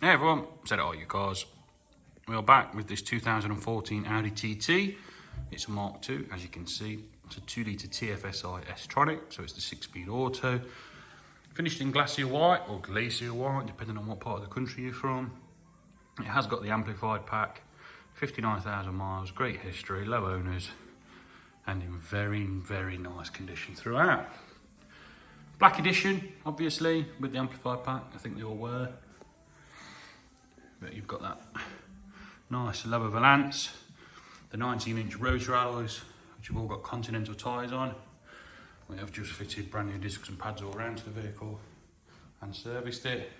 Hey everyone, said it R U Cars. We are back with this 2014 Audi TT. It's a Mark II, as you can see. It's a 2-litre TFSi S-Tronic, so it's the 6-speed auto. Finished in glacier white or glacier white, depending on what part of the country you're from. It has got the amplified pack, 59,000 miles, great history, low owners, and in very, very nice condition throughout. Black edition, obviously, with the amplified pack. I think they all were. But you've got that nice lower valance, the 19-inch rotor alloys, which have all got Continental tyres on. We have just fitted brand new discs and pads all around to the vehicle and serviced it.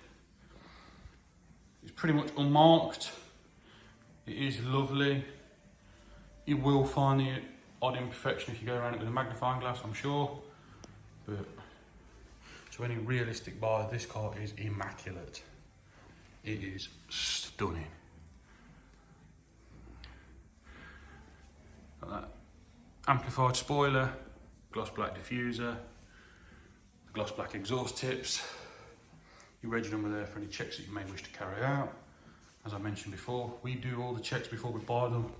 It's pretty much unmarked. It is lovely. You will find the odd imperfection if you go around it with a magnifying glass, I'm sure. But to any realistic buyer, this car is immaculate. It is stunning. Got that amplified spoiler, gloss black diffuser, gloss black exhaust tips, your reg number there for any checks that you may wish to carry out. As I mentioned before, we do all the checks before we buy them,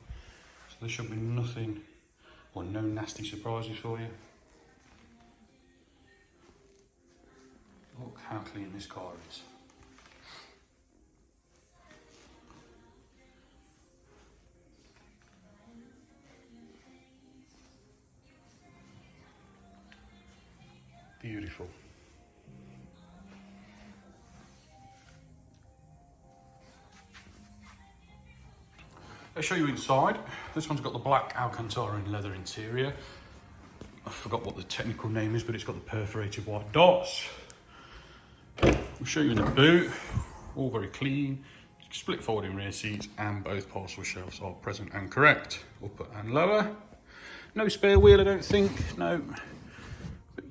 so there should be nothing or no nasty surprises for you. Look how clean this car is. Beautiful. Let's show you inside. This one's got the black Alcantara and leather interior. I forgot what the technical name is, but it's got the perforated white dots. I'll show you in the boot. All very clean. Split folding rear seats and both parcel shelves are present and correct. Upper and lower. No spare wheel, I don't think. No.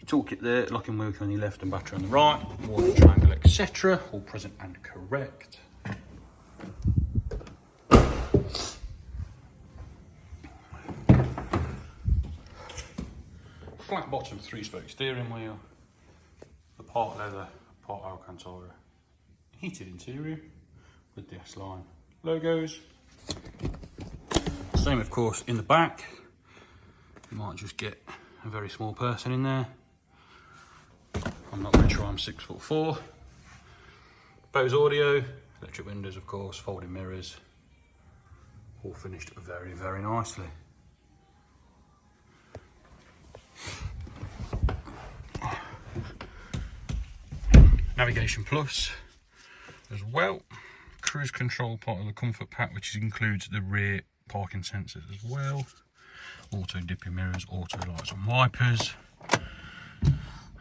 Toolkit there, locking wheel on your left and battery on the right, warning triangle, etc. All present and correct. Flat bottom 3-spoke steering wheel, the part leather, part Alcantara. Heated interior with the S-Line logos. Same of course in the back. You might just get a very small person in there. I'm not really sure I'm 6'4". Bose audio, electric windows of course, folding mirrors, all finished very, very nicely. Navigation Plus as well. Cruise control part of the comfort pack, which includes the rear parking sensors as well. Auto dipping mirrors, auto lights and wipers.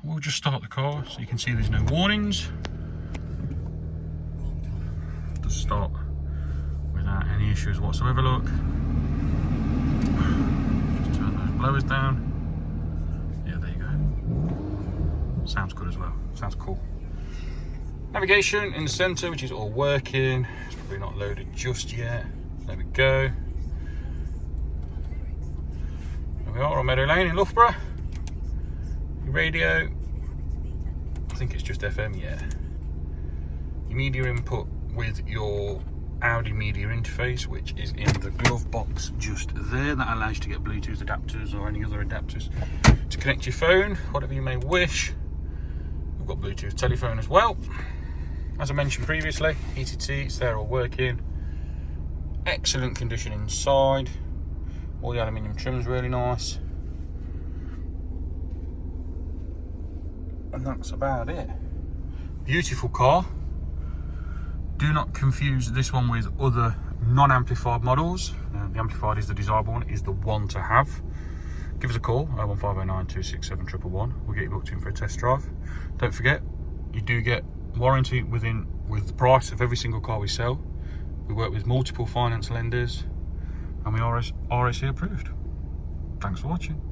We'll just start the car so you can see there's no warnings. Just start without any issues whatsoever, look. Just turn those blowers down. Yeah, there you go. Sounds good as well, sounds cool. Navigation in the centre, which is all working. It's probably not loaded just yet. There we go. There we are on Meadow Lane in Loughborough. Radio, I think it's just FM, yeah. Your media input with your Audi media interface, which is in the glove box just there. That allows you to get Bluetooth adapters or any other adapters to connect your phone, whatever you may wish. We've got Bluetooth telephone as well. As I mentioned previously, heated seats, they're all working. Excellent condition inside. All the aluminium trim's really nice. And that's about it. Beautiful car. Do not confuse this one with other non-amplified models. The amplified is the desirable one, is the one to have. Give us a call, 01509 267 111. We'll get you booked in for a test drive. Don't forget, you do get warranty with the price of every single car we sell. We work with multiple finance lenders and we are RSE approved. Thanks for watching.